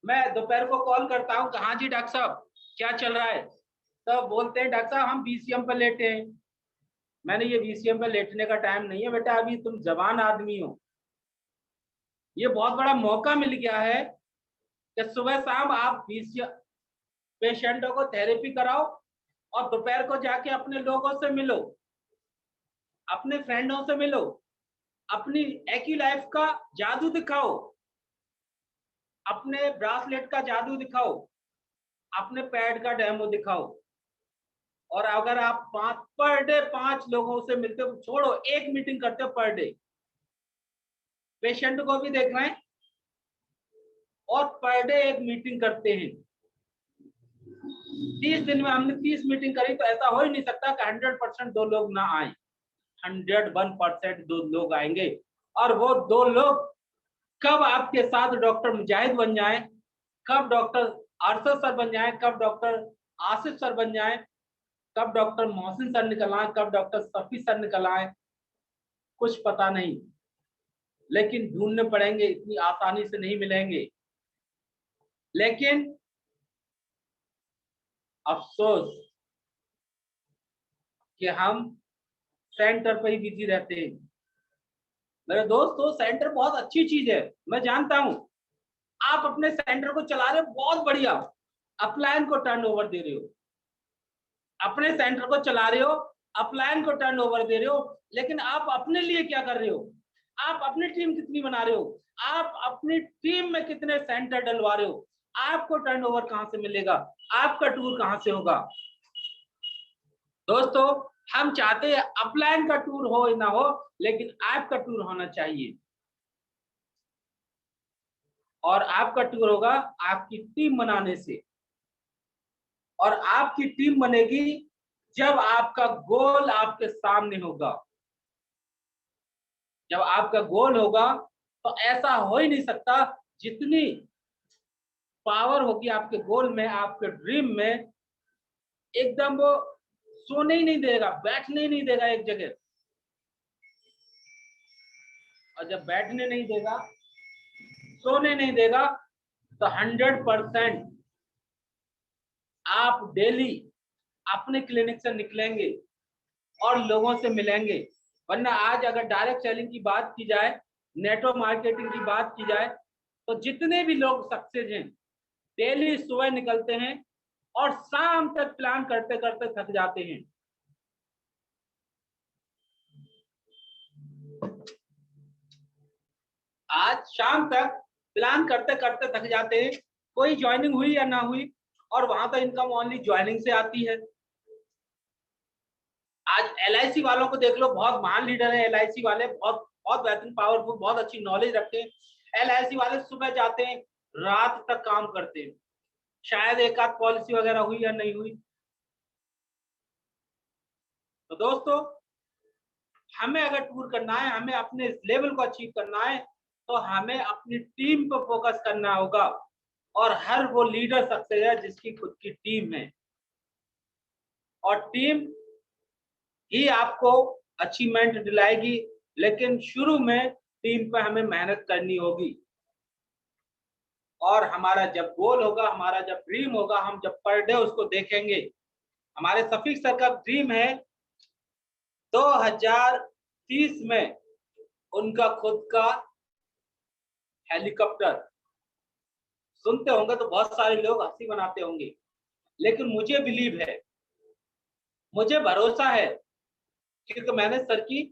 मैं दोपहर को कॉल करता हूँ, हाँ जी डॉक्टर साहब क्या चल रहा है, तो बोलते हैं डॉक्टर साहब हम बीसीएम पर लेटे हैं। मैंने ये बीसीएम पर लेटने का टाइम नहीं है बेटा, अभी तुम जवान आदमी हो, ये बहुत बड़ा मौका मिल गया है कि सुबह शाम आप पेशेंटों को थेरेपी कराओ और दोपहर को जाके अपने लोगों से मिलो, अपने फ्रेंडों से मिलो, अपनी एक्यूलाइफ का जादू दिखाओ, अपने ब्रासलेट का जादू दिखाओ, अपने पैड का डेमो दिखाओ। और अगर आप पर डे 5 लोगों से मिलते हो, छोड़ो एक मीटिंग करते हो पर डे, पेशेंट को भी देख रहे हैं और पर डे एक मीटिंग करते हैं। 30 दिन में हमने 30 मीटिंग करी, तो ऐसा हो ही नहीं सकता कि 100% 2 लोग ना आए। 101% 2 लोग आएंगे। और वो 2 लोग कब आपके साथ डॉक्टर मुजाहिद बन जाए, कब डॉक्टर अरशद सर बन जाए, कब डॉक्टर आसिफ सर बन जाए, कब डॉक्टर मोहसिन सर निकल आए, कब डॉक्टर सफी सर निकल आए, कुछ पता नहीं, लेकिन ढूंढने पड़ेंगे, इतनी आसानी से नहीं मिलेंगे। लेकिन अफसोस कि हम सेंटर पर ही बिजी रहते हैं। मेरे दोस्तों, सेंटर बहुत अच्छी चीज है, मैं जानता हूं आप अपने सेंटर को चला रहे हो, बहुत बढ़िया, अपलायन को टर्नओवर दे रहे हो, अपने सेंटर को चला रहे हो, अपलायन को टर्नओवर दे रहे हो, लेकिन आप अपने लिए क्या कर रहे हो? आप अपनी टीम कितनी बना रहे हो? आप अपनी टीम में कितने सेंटर डलवा रहे हो? आपको टर्नओवर कहां से मिलेगा? आपका टूर कहां से होगा? दोस्तों, हम चाहते हैं अपलायन का टूर हो ना हो, लेकिन आपका टूर होना चाहिए। और आपका टूर होगा आपकी टीम बनाने से, और आपकी टीम बनेगी जब आपका गोल आपके सामने होगा। जब आपका गोल होगा तो ऐसा हो ही नहीं सकता, जितनी पावर होगी आपके गोल में, आपके ड्रीम में, एकदम वो सोने ही नहीं देगा, बैठने ही नहीं देगा एक जगह। और जब बैठने नहीं देगा, सोने नहीं देगा, तो 100% आप डेली अपने क्लिनिक से निकलेंगे और लोगों से मिलेंगे। वरना आज अगर डायरेक्ट सेलिंग की बात की जाए, नेटवर्क मार्केटिंग की बात की जाए, तो जितने भी लोग सक्सेस हैं, डेली सुबह निकलते हैं और शाम तक प्लान करते करते थक जाते हैं। आज शाम तक प्लान करते करते थक जाते हैं, कोई ज्वाइनिंग हुई या ना हुई, और वहां तो इनकम ओनली ज्वाइनिंग से आती है। आज LIC वालों को देख लो, बहुत महान लीडर है LIC वाले, बहुत बहुत बेहतरीन, पावरफुल, बहुत अच्छी नॉलेज रखते हैं। LIC वाले सुबह जाते हैं, रात तक काम करते हैं, शायद एक आध पॉलिसी वगैरह हुई या नहीं हुई। तो दोस्तों, हमें अगर टूर करना है, हमें अपने लेवल को अचीव करना है, तो हमें अपनी टीम पर फोकस करना होगा। और हर वो लीडर सक्सेस है जिसकी खुद की टीम है, और टीम ही आपको अचीवमेंट दिलाएगी। लेकिन शुरू में टीम पर हमें मेहनत करनी होगी। और हमारा जब गोल होगा, हमारा जब ड्रीम होगा, हम जब पर डे उसको देखेंगे। हमारे सफीक सर का ड्रीम है 2030 में उनका खुद का हेलीकॉप्टर। सुनते होंगे तो बहुत सारे लोग हंसी बनाते होंगे, लेकिन मुझे बिलीव है, मुझे भरोसा है, क्योंकि मैंने सर की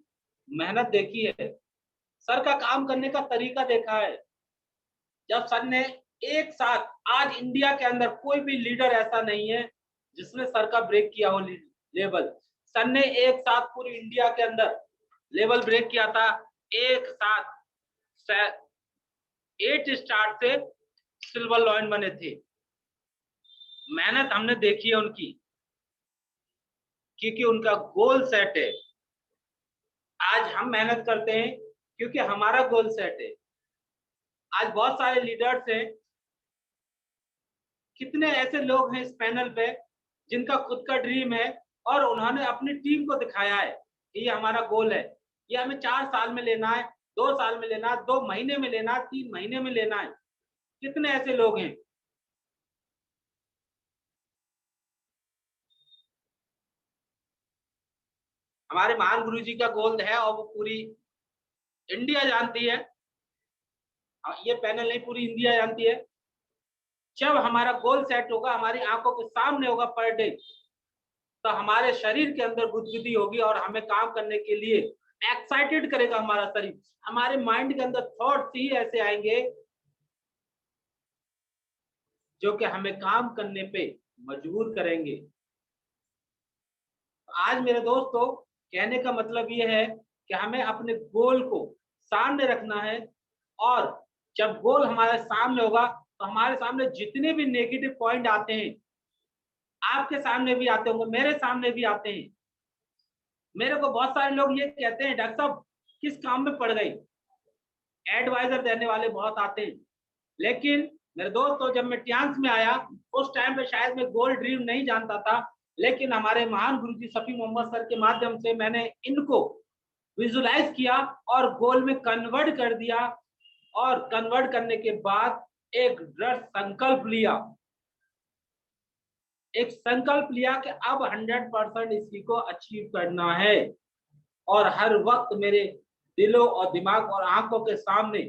मेहनत देखी है, सर का काम करने का तरीका देखा है। जब सर ने एक साथ, आज इंडिया के अंदर कोई भी लीडर ऐसा नहीं है जिसने सर का ब्रेक किया हो लेवल। सर ने एक साथ पूरी इंडिया के अंदर लेवल ब्रेक किया था, एक साथ 8 स्टार से सिल्वर लॉयन बने थे। मेहनत हमने देखी है उनकी, क्योंकि उनका गोल सेट है। आज हम मेहनत करते हैं क्योंकि हमारा गोल सेट है। आज बहुत सारे लीडर्स हैं, कितने ऐसे लोग हैं इस पैनल पे जिनका खुद का ड्रीम है और उन्होंने अपनी टीम को दिखाया है कि ये हमारा गोल है, ये हमें 4 साल में लेना है, 2 साल में लेना है, 2 महीने में लेना है, 3 महीने में लेना है। कितने ऐसे लोग हैं। हमारे महान गुरु जी का गोल है और वो पूरी इंडिया जानती है, ये पैनल नहीं, पूरी इंडिया जानती है। जब हमारा गोल सेट होगा, हमारी आंखों के सामने होगा पर डे, तो हमारे शरीर के अंदर गुदगुदी होगी और हमें काम करने के लिए एक्साइटेड करेगा हमारा शरीर। हमारे माइंड के अंदर थॉट्स ही ऐसे आएंगे जो कि हमें काम करने पे मजबूर करेंगे। आज मेरे दोस्तों, कहने का मतलब ये है कि हमें अपने गोल को सामने रखना है, और जब गोल हमारे सामने होगा तो हमारे सामने जितने भी नेगेटिव पॉइंट आते हैं, आपके सामने भी आते होंगे, मेरे सामने भी आते हैं। मेरे को बहुत सारे लोग ये कहते हैं, डॉक्टर साहब किस काम में पड़ गई, एडवाइजर देने वाले बहुत आते हैं। लेकिन मेरे दोस्तों, जब मैं टियांस में आया उस टाइम पे शायद मैं गोल ड्रीम नहीं जानता था, लेकिन हमारे महान गुरुजी शफी मोहम्मद सर के माध्यम से मैंने इनको विजुलाइज किया और गोल में कन्वर्ट कर दिया, और कन्वर्ट करने के बाद एक दृढ़ संकल्प लिया, एक संकल्प लिया कि अब 100% इसी को अचीव करना है। और हर वक्त मेरे दिलों और दिमाग और आंखों के सामने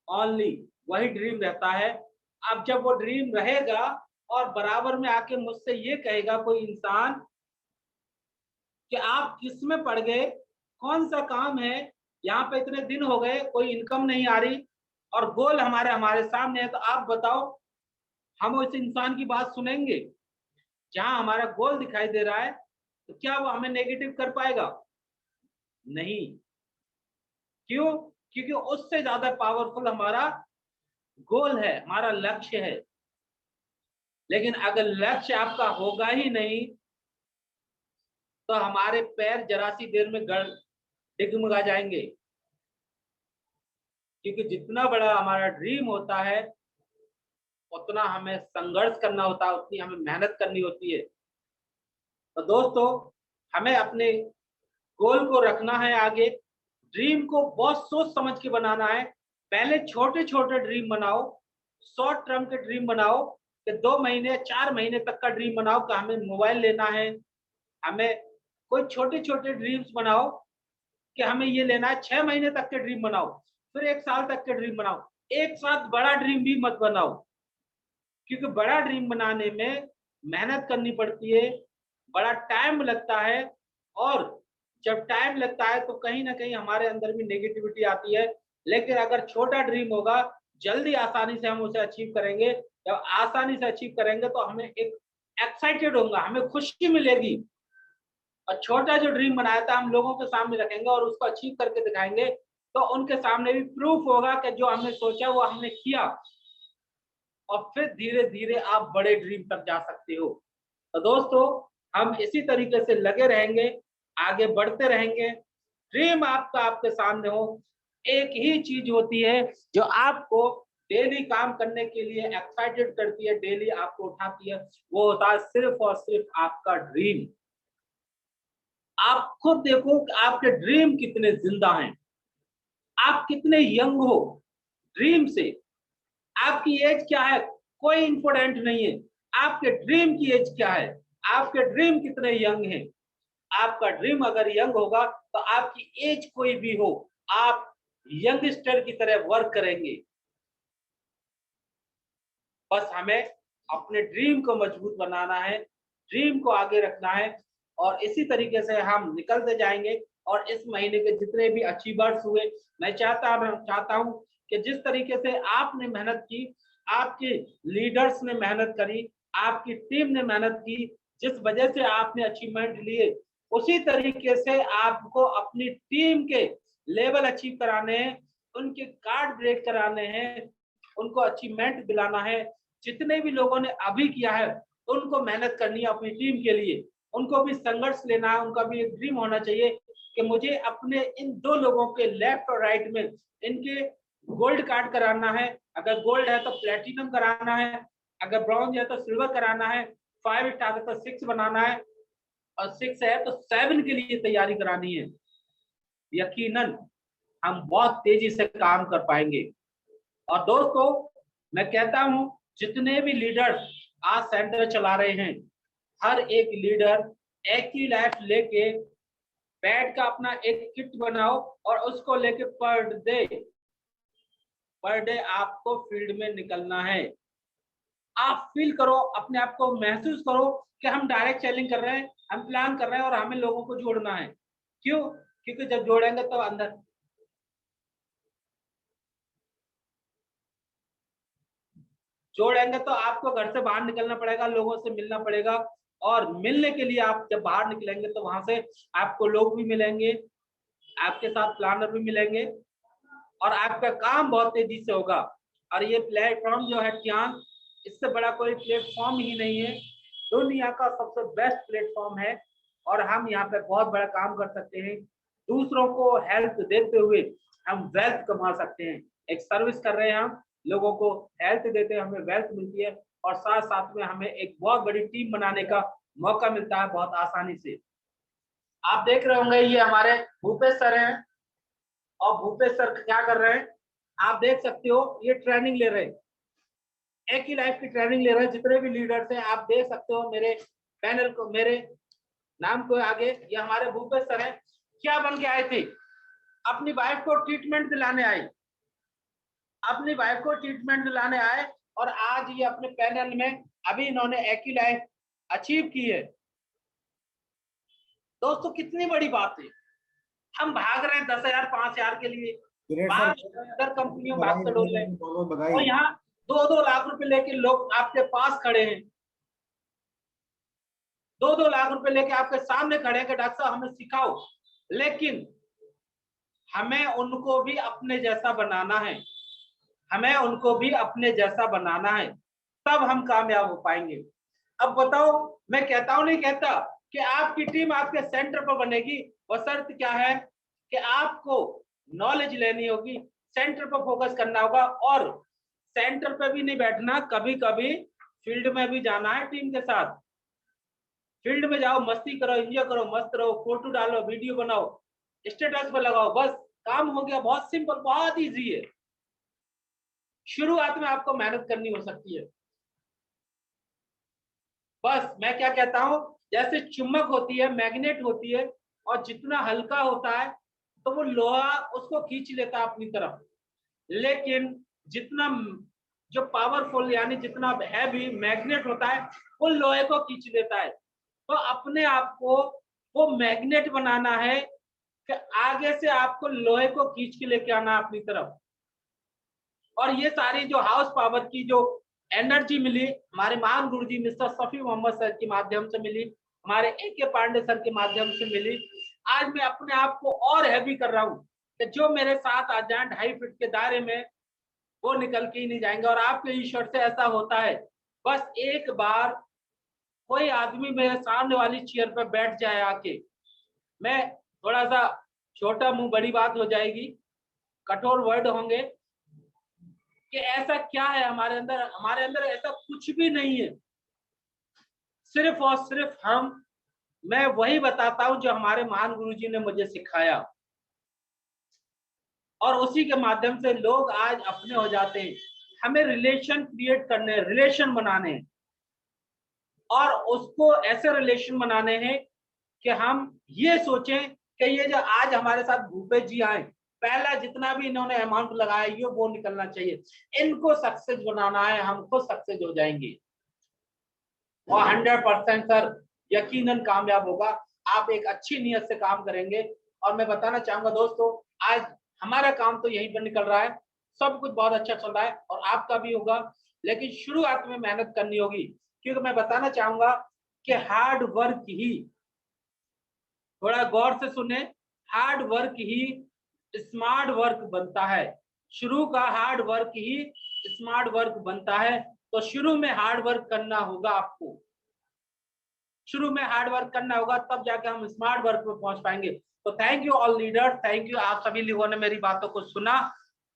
ओनली वही ड्रीम रहता है। अब जब वो ड्रीम रहेगा और बराबर में आके मुझसे ये कहेगा कोई इंसान कि आप किस में पड़ गए, कौन सा काम है, यहाँ पे इतने दिन हो गए कोई इनकम नहीं आ रही और गोल हमारे सामने है, तो आप बताओ हम उस इंसान की बात सुनेंगे? जहां हमारा गोल दिखाई दे रहा है तो क्या वो हमें नेगेटिव कर पाएगा? नहीं। क्यों? क्योंकि उससे ज्यादा पावरफुल हमारा गोल है, हमारा लक्ष्य है। लेकिन अगर लक्ष्य आपका होगा ही नहीं तो हमारे पैर जरा सी देर में डिगमगा जाएंगे, क्योंकि जितना बड़ा हमारा ड्रीम होता है उतना हमें संघर्ष करना होता है, उतनी हमें मेहनत करनी होती है। तो दोस्तों, हमें अपने गोल को रखना है आगे, ड्रीम को बहुत सोच समझ के बनाना है। पहले छोटे छोटे ड्रीम बनाओ, शॉर्ट टर्म के ड्रीम बनाओ कि 2 महीने 4 महीने तक का ड्रीम बनाओ कि हमें मोबाइल लेना है, हमें कोई छोटे छोटे ड्रीम्स बनाओ कि हमें ये लेना है। 6 महीने तक के ड्रीम बनाओ, फिर 1 साल तक के ड्रीम बनाओ। एक साथ बड़ा ड्रीम भी मत बनाओ, क्योंकि बड़ा ड्रीम बनाने में मेहनत करनी पड़ती है, बड़ा टाइम लगता है, और जब टाइम लगता है तो कहीं ना कहीं हमारे अंदर भी नेगेटिविटी आती है। लेकिन अगर छोटा ड्रीम होगा, जल्दी आसानी से हम उसे अचीव करेंगे। जब आसानी से अचीव करेंगे तो हमें एक एक्साइटेड होगा, हमें खुशी मिलेगी। और छोटा जो ड्रीम बनाया था हम लोगों के सामने रखेंगे और उसको अचीव करके दिखाएंगे, तो उनके सामने भी प्रूफ होगा कि जो हमने सोचा वो हमने किया। और फिर धीरे धीरे आप बड़े ड्रीम तक जा सकते हो। तो दोस्तों, हम इसी तरीके से लगे रहेंगे, आगे बढ़ते रहेंगे। ड्रीम आपका आपके सामने हो। एक ही चीज होती है जो आपको डेली काम करने के लिए एक्साइटेड करती है, डेली आपको उठाती है, वो होता है सिर्फ और सिर्फ आपका ड्रीम। आप खुद देखो कि आपके ड्रीम कितने जिंदा हैं, आप कितने यंग हो ड्रीम से। आपकी एज क्या है कोई इंपॉर्टेंट नहीं है, आपके ड्रीम की एज क्या है, आपके ड्रीम कितने यंग हैं। आपका ड्रीम अगर यंग होगा तो आपकी एज कोई भी हो, आप यंगस्टर की तरह वर्क करेंगे। बस हमें अपने ड्रीम को मजबूत बनाना है, ड्रीम को आगे रखना है, और इसी तरीके से हम निकलते जाएंगे। और इस महीने के जितने भी अचीवर्स हुए, मैं चाहता हूं कि जिस तरीके से आपने मेहनत की, आपके लीडर्स ने मेहनत करी, आपकी टीम ने मेहनत की, जिस वजह से आपने अचीवमेंट लिए, उसी तरीके से आपको अपनी टीम के लेवल अचीव कराने हैं, उनके कार्ड ब्रेक कराने हैं, उनको अचीवमेंट दिलाना है। जितने भी लोगों ने अभी किया है उनको मेहनत करनी है अपनी टीम के लिए, उनको भी संघर्ष लेना है, उनका भी एक ड्रीम होना चाहिए कि मुझे अपने इन 2 लोगों के लेफ्ट और राइट में इनके गोल्ड कार्ड कराना है, अगर गोल्ड है तो प्लेटिनम कराना है, अगर ब्रॉन्ज है तो सिल्वर कराना है, 5 स्टार है तो 6 बनाना है, और 6 है तो 7 के लिए तैयारी करानी है। यकीनन हम बहुत तेजी से काम कर पाएंगे। और दोस्तों, मैं कहता हूं जितने भी लीडर्स आज सेंटर चला रहे हैं, हर एक लीडर एक्यूलाइफ लेके बैठ का अपना एक किट बनाओ और उसको लेके पर डे आपको फील्ड में निकलना है। आप फील करो, अपने आप को महसूस करो कि हम डायरेक्ट सेलिंग कर रहे हैं, हम प्लान कर रहे हैं और हमें लोगों को जोड़ना है। क्यों? क्योंकि जब जोड़ेंगे तो अंदर जोड़ेंगे तो आपको घर से बाहर निकलना पड़ेगा, लोगों से मिलना पड़ेगा, और मिलने के लिए आप जब बाहर निकलेंगे तो वहां से आपको लोग भी मिलेंगे, आपके साथ प्लानर भी मिलेंगे, और आपका काम बहुत तेजी से होगा। और ये प्लेटफॉर्म जो है टियान, इससे बड़ा कोई प्लेटफॉर्म ही नहीं है, दुनिया का सबसे बेस्ट प्लेटफॉर्म है, और हम यहाँ पे बहुत बड़ा काम कर सकते हैं। दूसरों को हेल्प देते हुए हम वेल्थ कमा सकते हैं। एक सर्विस कर रहे हैं, हम लोगों को हेल्प देते हैं, हमें वेल्थ मिलती है, और साथ साथ में हमें एक बहुत बड़ी टीम बनाने का मौका मिलता है बहुत आसानी से। आप देख रहे होंगे ये हमारे भूपेश सर हैं, और भूपेश सर क्या कर रहे हैं आप देख सकते हो, ये ट्रेनिंग ले रहे हैं, एक्यूलाइफ की ट्रेनिंग ले रहे हैं। जितने भी लीडर्स हैं आप देख सकते हो मेरे पैनल को, मेरे नाम को आगे, ये हमारे भूपेश सर हैं। क्या बन के आए थे? अपनी वाइफ को ट्रीटमेंट दिलाने आए, अपनी वाइफ को ट्रीटमेंट दिलाने आए, और आज ये अपने पैनल में अभी इन्होंने एक्यूलाइफ अचीव की है। दोस्तों, कितनी बड़ी बात है। हम भाग रहे हैं 10,000 5,000 के लिए, अदर कंपनियों भाग कर डोल रहे हैं, और यहाँ 2-2 लाख रुपए लेके लोग आपके पास खड़े हैं, 2-2 लाख रुपए लेके आपके सामने खड़े हैं कि डॉक्टर साहब हमें सिखाओ। लेकिन हमें उनको भी अपने जैसा बनाना है, हमें उनको भी अपने जैसा बनाना है, तब हम कामयाब हो पाएंगे। अब बताओ, मैं कहता हूं नहीं कहता कि आपकी टीम आपके सेंटर पर बनेगी, वो शर्त क्या है कि आपको नॉलेज लेनी होगी, सेंटर पर फोकस करना होगा, और सेंटर पे भी नहीं बैठना, कभी कभी फील्ड में भी जाना है टीम के साथ। फील्ड में जाओ, मस्ती करो, एंजॉय करो, मस्त रहो, फोटो डालो, वीडियो बनाओ, स्टेटस पर लगाओ, बस काम हो गया। बहुत सिंपल, बहुत इजी है। शुरुआत में आपको मेहनत करनी हो सकती है। बस मैं क्या कहता हूं, जैसे चुम्बक होती है, मैग्नेट होती है, और जितना हल्का होता है तो वो लोहा उसको खींच लेता है अपनी तरफ, लेकिन जितना जो पावरफुल यानी जितना हैवी मैग्नेट होता है वो लोहे को खींच लेता है। तो अपने आप को वो मैग्नेट बनाना है कि आगे से आपको लोहे को खींच के लेके आना अपनी तरफ। और ये सारी जो हाउस पावर की जो एनर्जी मिली हमारे महान गुरुजी मिस्टर सफी मोहम्मद सर के माध्यम से मिली, हमारे AK पांडे सर के माध्यम से मिली। आज मैं अपने आप को और हैवी कर रहा हूँ कि जो मेरे साथ आ जाए 2.5 फीट के दायरे में, वो निकल के ही नहीं जाएंगे। और आपके ईश्वर से ऐसा होता है, बस एक बार कोई आदमी मेरे सामने वाली चेयर पर बैठ जाए आके, मैं थोड़ा सा छोटा मुंह बड़ी बात हो जाएगी, कठोर वर्ड होंगे कि ऐसा क्या है हमारे अंदर ऐसा कुछ भी नहीं है। सिर्फ और सिर्फ मैं वही बताता हूं जो हमारे महान गुरुजी ने मुझे सिखाया, और उसी के माध्यम से लोग आज अपने हो जाते हैं। हमें रिलेशन क्रिएट करने, रिलेशन बनाने हैं, और उसको ऐसे रिलेशन बनाने हैं कि हम ये सोचें कि ये जो आज हमारे साथ भूपेश जी आए, पहला जितना भी इन्होंने अमाउंट लगाया ये वो निकलना चाहिए, इनको सक्सेस बनाना है, हम खुद सक्सेस हो जाएंगे और 100% सर यकीनन कामयाब होगा। आप एक अच्छी नीयत से काम करेंगे और मैं बताना चाहूंगा दोस्तों, आज हमारा काम तो यहीं पर निकल रहा है, सब कुछ बहुत अच्छा चल रहा है और आपका भी होगा, लेकिन शुरुआत में मेहनत करनी होगी, क्योंकि मैं बताना चाहूंगा कि हार्ड वर्क ही, थोड़ा गौर से सुने, हार्ड वर्क ही स्मार्ट वर्क बनता है। शुरू का हार्ड वर्क ही स्मार्ट वर्क बनता है। तो शुरू में हार्ड वर्क करना होगा आपको, शुरू में हार्ड वर्क करना होगा, तब जाके हम स्मार्ट वर्क पे पहुंच पाएंगे। तो thank you all leaders, thank you, आप सभी लोगों ने मेरी बातों को सुना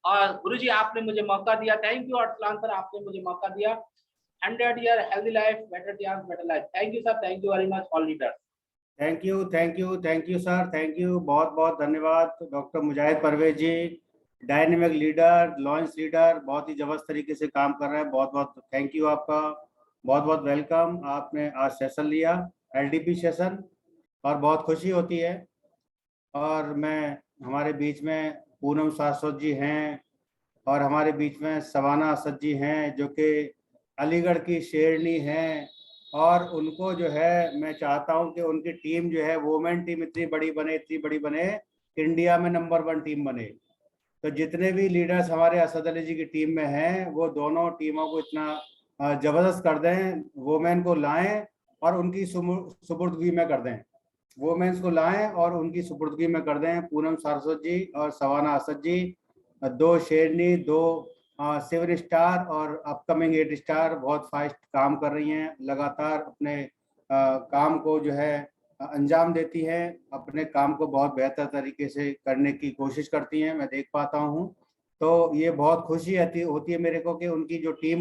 और गुरुजी आपने मुझे मौका दिया। थैंक यू अरसलान सर, आपने मुझे मौका दिया। 100 year healthy life, better chance, better life. Thank you sir, thank you very much all leaders. Thank you, thank you, thank you sir, thank you, बहुत बहुत धन्यवाद डॉक्टर मुजाहिद परवेज जी, डायनेमिक लीडर, लॉन्च लीडर, बहुत ही जबरदस्त तरीके से काम कर रहे हैं। बहुत बहुत थैंक यू आपका, बहुत बहुत वेलकम। आपने आज सेशन लिया, LDP सेशन, और बहुत खुशी होती है। और मैं, हमारे बीच में पूनम शाश्वत जी हैं और हमारे बीच में सवाना असद जी हैं जो कि अलीगढ़ की शेरनी हैं, और उनको जो है मैं चाहता हूं कि उनकी टीम जो है वुमेन टीम इतनी बड़ी बने, इतनी बड़ी बने, इंडिया में नंबर 1 टीम बने। तो जितने भी लीडर्स हमारे असद अली जी की टीम में हैं वो दोनों टीमों को इतना जबरदस्त कर दें, वुमेन को लाएं और उनकी सुपुर्दगी में कर दें, वुमेन्स को लाएं और उनकी सुपुर्दगी में कर दें। पूनम शाश्वत जी और सवाना असद जी, 2 शेरनी, 2 7 स्टार और अपकमिंग 8 स्टार, बहुत फास्ट काम कर रही हैं, लगातार अपने काम को जो है अंजाम देती हैं, अपने काम को बहुत बेहतर तरीके से करने की कोशिश करती हैं, मैं देख पाता हूं। तो ये बहुत खुशी होती है मेरे को कि उनकी जो टीम